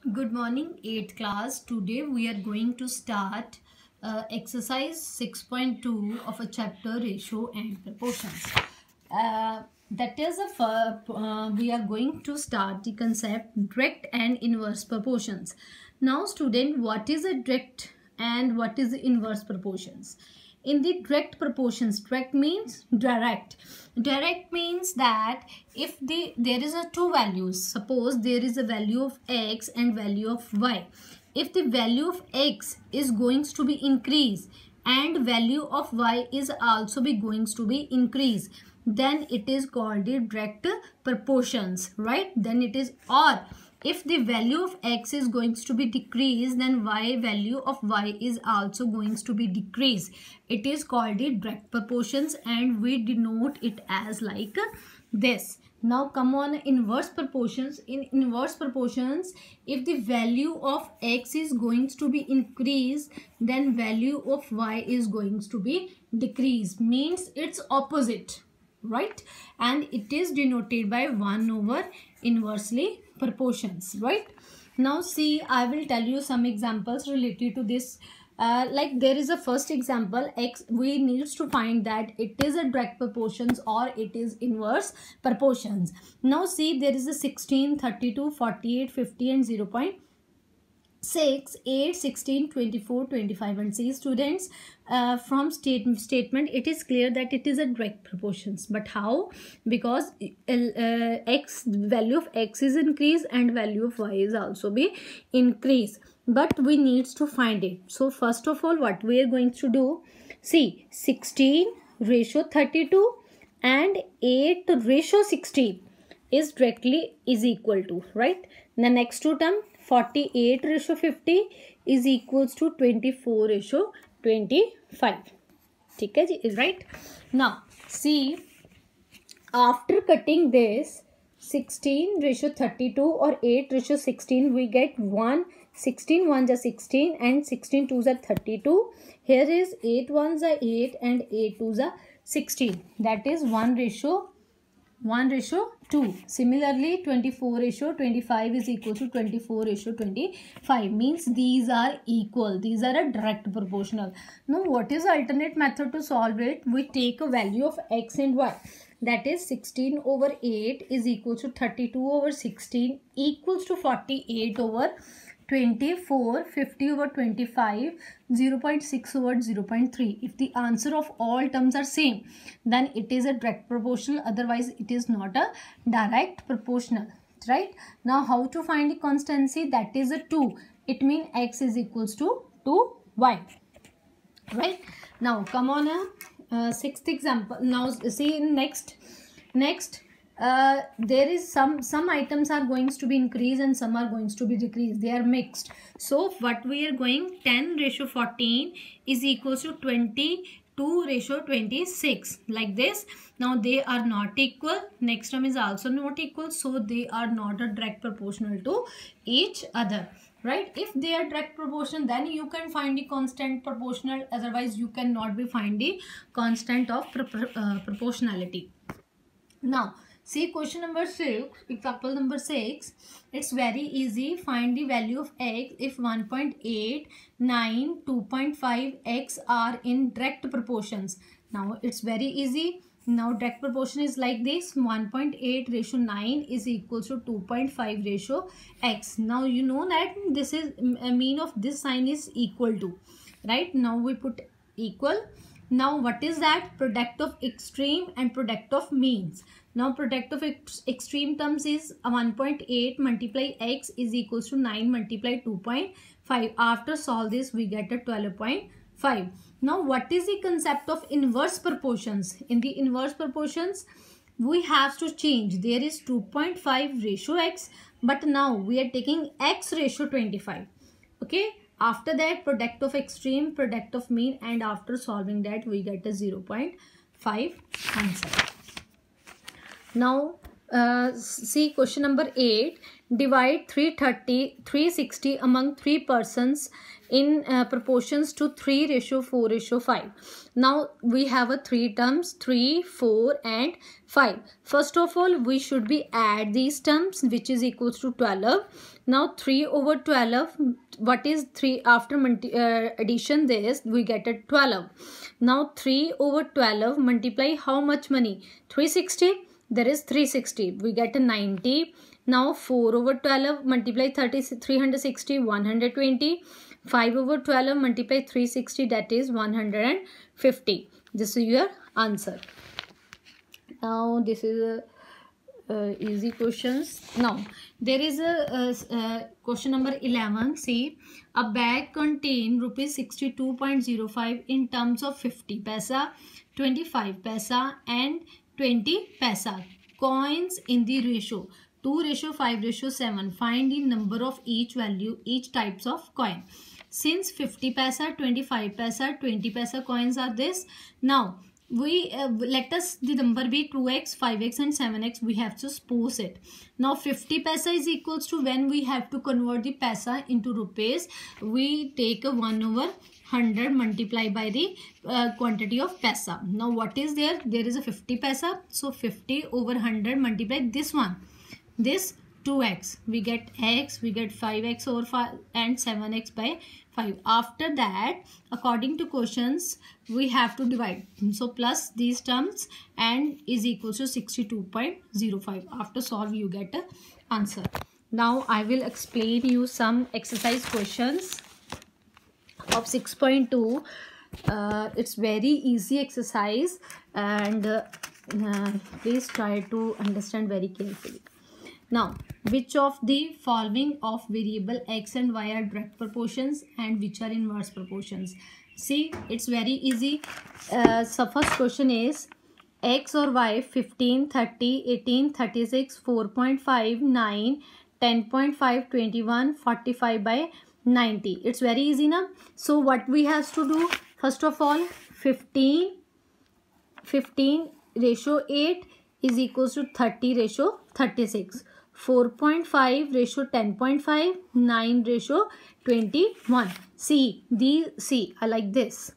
Good morning, 8th class. Today we are going to start exercise 6.2 of a chapter ratio and proportions. That is we are going to start the concept direct and inverse proportions. Now student, what is a direct and what is the inverse proportions? In the direct proportions, direct means direct means that if there is a two values, suppose there is a value of x and value of y. If the value of x is going to be increase and value of y is also be going to be increase, then it is called the direct proportions, right? Then it is, or if the value of x is going to be decreased, then value of y is also going to be decreased. It is called the direct proportions and we denote it as like this. Now come on inverse proportions. In inverse proportions, if the value of x is going to be increased, then value of y is going to be decreased. Means it's opposite, right? And it is denoted by 1 over inversely proportions, right? Now see, I will tell you some examples related to this. Like there is a first example, x, we needs to find that it is a direct proportions or it is inverse proportions. Now see, there is a 16, 32, 48, 50 and 0.6, 8, 16, 24, 25. And see students, from statement it is clear that it is a direct proportions. But how? Because x, value of x is increased and value of y is also be increased, but we needs to find it. So first of all, what we are going to do, see, 16 ratio 32 and 8 ratio 16 is directly is equal to, right? The next two term, 48 ratio 50 is equals to 24 ratio 25. Okay, is right? Now see, after cutting this 16 ratio 32 or 8 ratio 16, we get 1, 16 1s are 16 and 16 2s are 32. Here is 8 1s are 8 and 8 2s are 16. That is 1 ratio 2. Similarly, 24 ratio 25 is equal to 24 ratio 25. Means these are equal. These are a direct proportional. Now, what is the alternate method to solve it? We take a value of x and y. That is 16 over 8 is equal to 32 over 16 equals to 48 over 24, 50 over 25, 0.6 over 0.3. If the answer of all terms are same, then it is a direct proportional. Otherwise, it is not a direct proportional. Right? Now, how to find the constancy? That is a 2. It means x is equals to 2y. Right? Now, come on a sixth example. Now, see in next. There is some items are going to be increased and some are going to be decreased. They are mixed. So what we are going, 10 ratio 14 is equals to 22 ratio 26, like this. Now they are not equal. Next term is also not equal. So they are not a direct proportional to each other. Right? If they are direct proportion, then you can find the constant proportional. Otherwise, you cannot be find the constant of proportionality. Now, see question number 6, example number 6. It's very easy. Find the value of x if 1.8, 9, 2.5 x are in direct proportions. Now, it's very easy. Now, direct proportion is like this. 1.8 ratio 9 is equal to 2.5 ratio x. Now, you know that this is mean of this sign is equal to. Right? Now, we put equal. Now, what is that? Product of extreme and product of means. Now, product of extreme terms is 1.8 multiply x is equals to 9 multiply 2.5. After solve this, we get a 12.5. Now, what is the concept of inverse proportions? In the inverse proportions, we have to change. There is 2.5 ratio x, but now we are taking x ratio 25. Okay. After that, product of extreme, product of mean, and after solving that, we get a 0.5 answer. Now, See question number 8. Divide 360 among 3 persons in proportions to 3:4:5. Now we have a 3 terms, 3, 4 and 5. First of all, we should be add these terms, which is equals to 12. Now 3/12, what is 3 after addition this, we get a 12. Now 3/12 multiply how much many? 360. There is 360, we get a 90. Now 4/12 multiply 360, 120. 5/12 multiply 360, that is 150. This is your answer. Now this is easy questions. Now there is a question number 11. See, a bag contain rupees 62.05 in terms of 50 paisa, 25 paisa and 20 paisa coins in the ratio 2:5:7. Find the number of each value, each types of coin. Since 50 paisa, 25 paisa, 20 paisa coins are this. Now we let us the number be 2x, 5x and 7x. We have to suppose it. Now 50 paisa is equals to, when we have to convert the paisa into rupees, we take a 1/100 multiply by the quantity of paisa. Now what is there? There is a 50 paisa. So 50/100 multiply this one. This 2x. We get x. We get 5x over 5 and 7x by 5. After that, according to questions, we have to divide. So plus these terms and is equal to 62.05. After solve, you get a answer. Now I will explain you some exercise questions of 6.2. It's very easy exercise, and please try to understand very carefully. Now, which of the following of variable x and y are direct proportions and which are inverse proportions? See, it's very easy. So first question is x or y 15, 30, 18, 36, 4.5, 9, 10.5, 21, 45 by 90. It's very easy now. So what we have to do? First of all, 15 ratio 8 is equals to 30 ratio 36. 4.5 ratio 10.5, 9 ratio 21. See, I like this.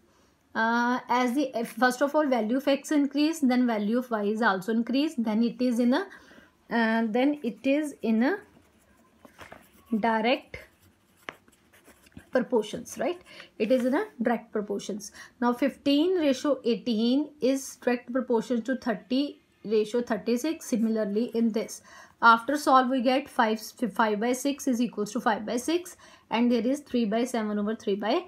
As the first of all, value of x increase, then value of y is also increased. Then it is in a direct proportions, right? It is in a direct proportions. Now 15 ratio 18 is direct proportion to 30 ratio 36. Similarly in this, after solve we get 5 by 6 is equals to 5 by 6 and there is 3 by 7 over 3 by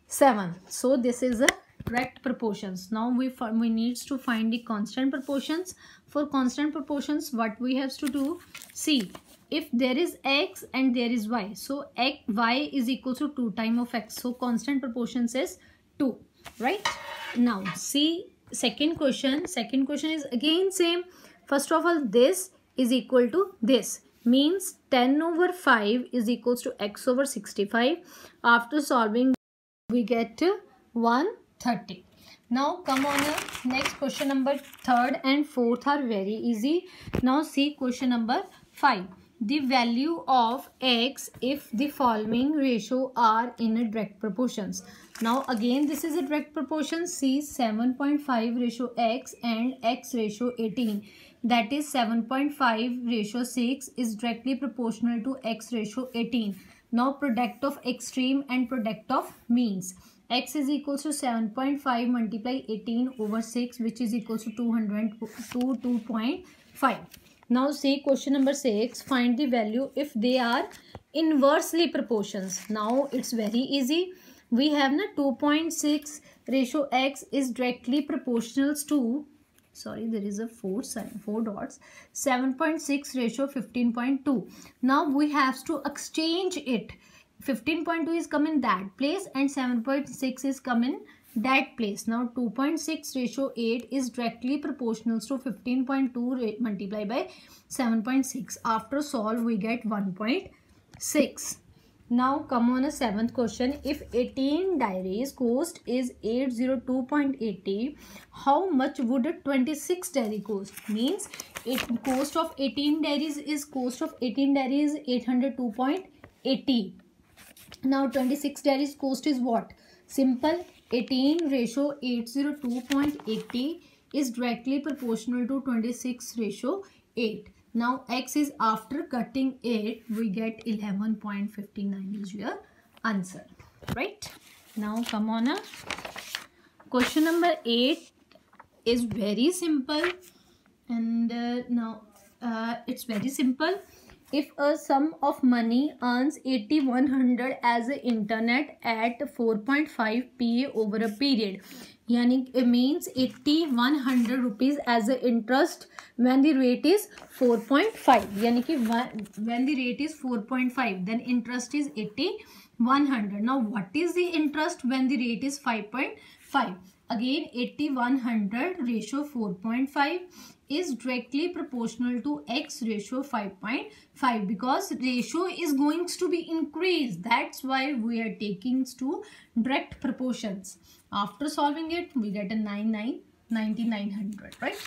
7. So this is a direct proportions. Now we needs to find the constant proportions. For constant proportions, what we have to do? See, if there is x and there is y, so y is equal to 2 times of x. So constant proportions is 2, right? Now see second question. Second question is again same. First of all, this is equal to this, means 10/5 is equals to x over 65. After solving, we get 130. Now come on, next question number 3rd and 4th are very easy. Now see question number 5. The value of x if the following ratio are in a direct proportions. Now again this is a direct proportion. See, 7.5 ratio x and x ratio 18. That is 7.5 ratio 6 is directly proportional to x ratio 18. Now product of extreme and product of means. X is equals to 7.5 multiply 18 over 6, which is equals to 2.5. Now say question number 6. Find the value if they are inversely proportions. Now it's very easy. We have na 2.6 ratio x is directly proportional to, sorry, there is a 4 dots, 7.6 ratio 15.2. Now we have to exchange it. 15.2 is come in that place and 7.6 is come in that place. Now 2.6 ratio 8 is directly proportional to 15.2 multiplied by 7.6. After solve we get 1.6. Now come on a seventh question. If 18 diaries cost is 802.80, how much would a 26 diary cost? Means cost of 18 diaries is 802.80. Now 26 diaries cost is what? Simple. 18 ratio 802.80 is directly proportional to 26 ratio 8. Now x is after cutting it, we get 11.59 is your answer, right? Now come on a question number 8 is very simple, and now it's very simple. If a sum of money earns 8100 as an internet at 4.5 PA over a period, yani it means 8100 rupees as an interest when the rate is 4.5, yani ki when the rate is 4.5, then interest is 8100. Now what is the interest when the rate is 5.5? Again 8100 ratio 4.5 is directly proportional to x ratio 5.5, because ratio is going to be increased. That's why we are taking to direct proportions. After solving it, we get a 9900, right?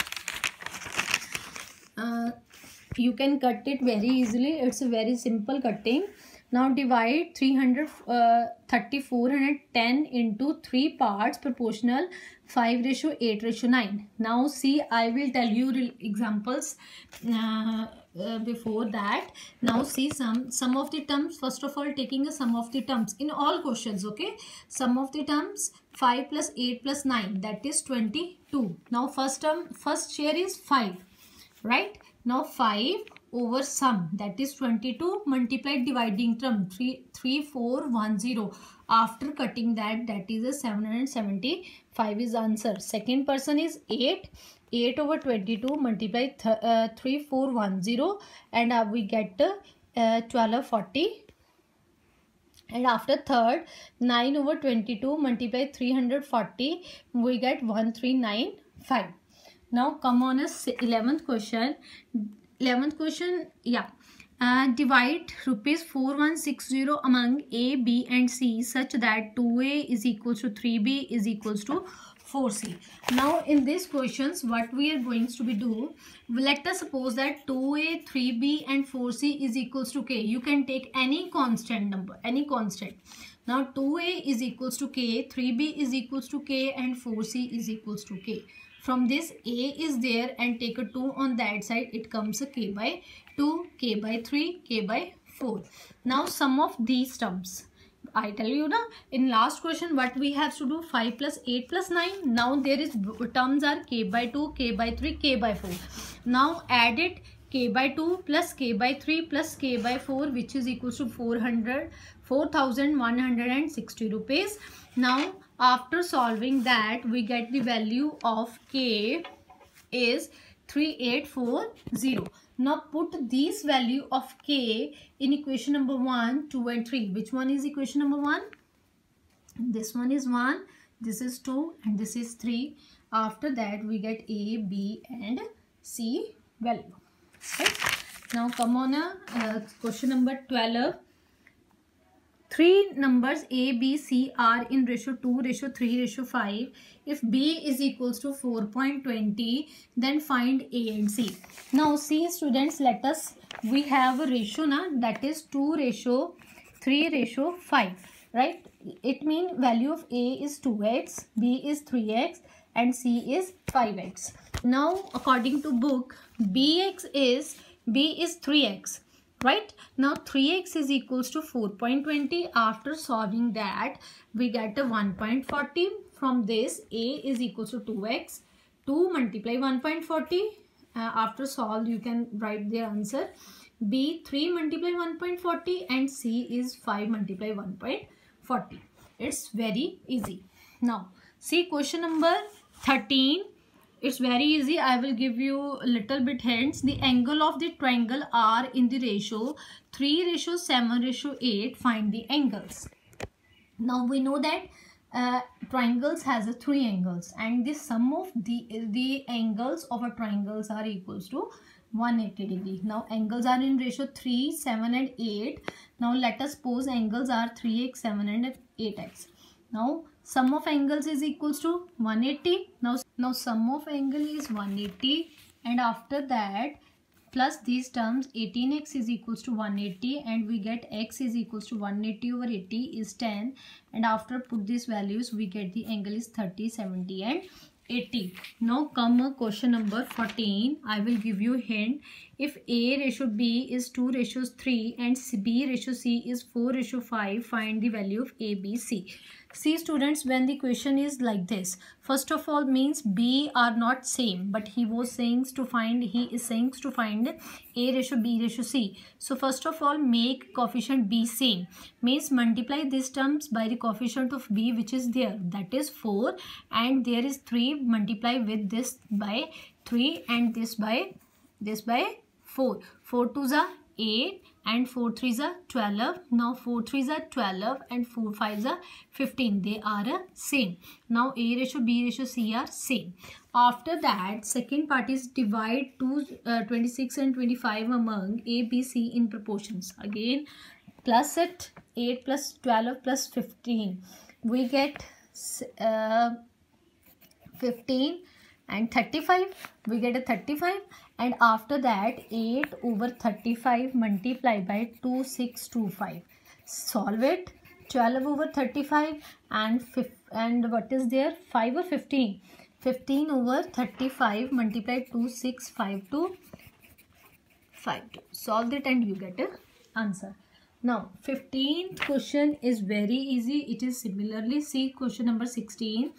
You can cut it very easily. It's a very simple cutting. Now divide 410 into 3 parts proportional 5:8:9. Now see, I will tell you examples before that. Now see some of the terms. First of all, taking a sum of the terms in all questions, okay? Sum of the terms 5 plus 8 plus 9, that is 22. Now first term, first share is 5, right? Now 5 over sum, that is 22, multiplied dividing term 3410. After cutting that is a 775 is answer. Second person is 8 over 22 multiplied 3410, and we get 1240. And after third, 9 over 22 multiplied 340, we get 1395. Now come on a 11th question. 11th question, yeah. Divide rupees 4160 among A, B and C such that 2A is equals to 3B is equals to 4C. Now in these questions, what we are going to be do, let us suppose that 2A, 3B and 4C is equals to K. You can take any constant number, any constant. Now 2A is equals to K, 3B is equals to K and 4C is equals to K. From this, A is there and take a 2 on that side, it comes a K by 2, K by 3, K by 4. Now sum of these terms. I tell you na, in last question what we have to do, 5 plus 8 plus 9. Now there is terms are K by 2, K by 3, K by 4. Now add it, K by 2 plus K by 3 plus K by 4, which is equals to 4,160 rupees. Now after solving that, we get the value of K is 3840. Now put this value of K in equation number 1, 2 and 3. Which one is equation number 1? This one is 1, this is 2 and this is 3. After that we get A, B and C value. Right? Now come on a question number 12. 3 numbers A, B, C are in ratio 2, ratio 3, ratio 5. If B is equals to 4.20, then find A and C. Now see students, we have a ratio na, that is 2 ratio 3 ratio 5, right? It means value of A is 2x, B is 3x and C is 5x. Now according to book, B is 3x. Right? Now 3x is equals to 4.20. After solving that, we get a 1.40. From this, A is equals to 2x. 2 multiply 1.40. After solve, you can write the answer. B 3 multiply 1.40 and C is 5 multiply 1.40. It's very easy. Now, see question number 13. It's very easy. I will give you a little bit hints. The angle of the triangle are in the ratio 3:7:8. Find the angles. Now we know that triangles has a 3 angles, and the sum of the angles of a triangles are equals to 180 degree. Now angles are in ratio 3, 7 and 8. Now let us suppose angles are 3x, 7 and 8x. Now sum of angles is equals to 180. Now sum of angle is 180, and after that plus these terms 18x is equals to 180, and we get x is equals to 180 over 80 is 10, and after put these values we get the angle is 30, 70 and 80. Now come question number 14. I will give you a hint. If A ratio B is 2 ratios 3 and B ratio C is 4 ratio 5, find the value of A, B, C. See students, when the question is like this, first of all means B are not same, but he is saying to find A ratio B ratio C. So first of all make coefficient B same, means multiply these terms by the coefficient of B which is there, that is 4, and there is 3, multiply with this by 3 and this by 4. 4 2s are 8 and 4 3s are 12. Now 4 3s are 12 and 4 5s are 15. They are same. Now A ratio B ratio C are same. After that second part is divide 26 and 25 among A, B, C in proportions. Again plus it 8 plus 12 plus 15. We get 15 and 35. We get a 35, and after that 8 over 35 multiply by 2625. Solve it. 12 over 35 and what is there, 5 or 15. 15 over 35 multiply 2652. Solve it and you get a answer. Now 15th question is very easy. It is similarly, see question number 16.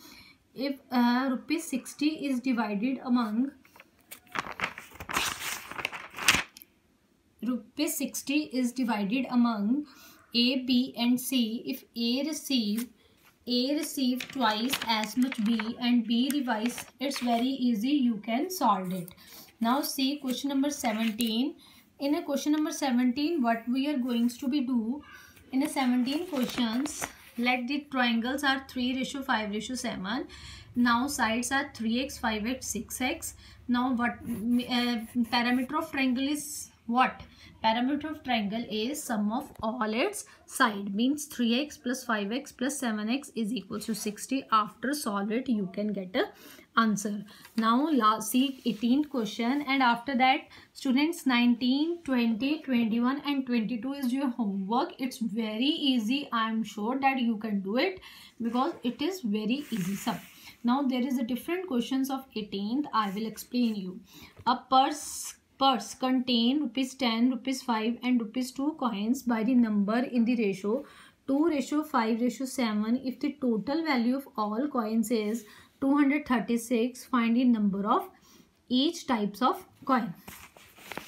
If rupees 60 is divided among A, B and C, if A receive twice as much B and B revise, it's very easy, you can solve it. Now see question number 17. In a question number 17, what we are going to be do in a 17 questions, let the triangles are 3 ratio 5 ratio 7. Now sides are 3x, 5x, 6x. Now what parameter of triangle is what? Parameter of triangle is sum of all its side, means 3x plus 5x plus 7x is equal to 60. After solve it you can get a answer. Now see 18th question, and after that students 19, 20, 21 and 22 is your homework. It's very easy. I am sure that you can do it because it is very easy sum. Now there is a different questions of 18th. I will explain you. A purse contain rupees 10, rupees 5 and rupees 2 coins by the number in the ratio 2 ratio 5 ratio 7. If the total value of all coins is 236, find the number of each types of coin.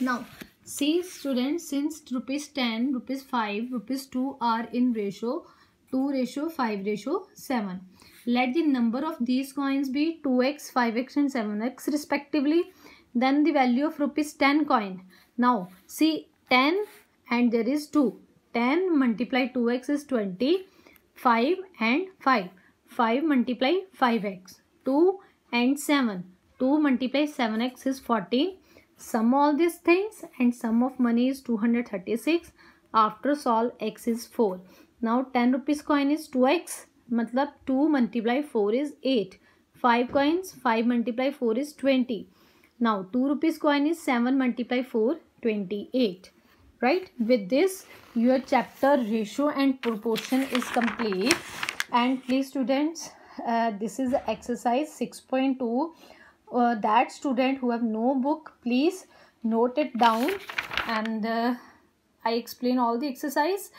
Now see students, since rupees 10, rupees 5, rupees 2 are in ratio 2 ratio 5 ratio 7. Let the number of these coins be 2x, 5x and 7x respectively. Then the value of rupees 10 coin. Now see 10 and there is 2. 10 multiply 2x is 20. 5 and 5. 5 multiply 5x. 2 and 7. 2 multiply 7x is 14. Sum all these things and sum of money is 236. After solve x is 4. Now 10 rupees coin is 2x. Matlab 2 multiply 4 is 8. 5 coins, 5 multiply 4 is 20. Now 2 rupees coin is 7 multiply 4, 28. Right? With this your chapter ratio and proportion is complete. And please students, this is exercise 6.2. That student who have no book, please note it down, and I explain all the exercise,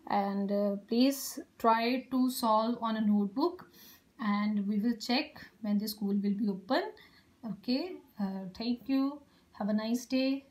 and please try to solve on a notebook, and we will check when the school will be open. Okay, thank you. Have a nice day.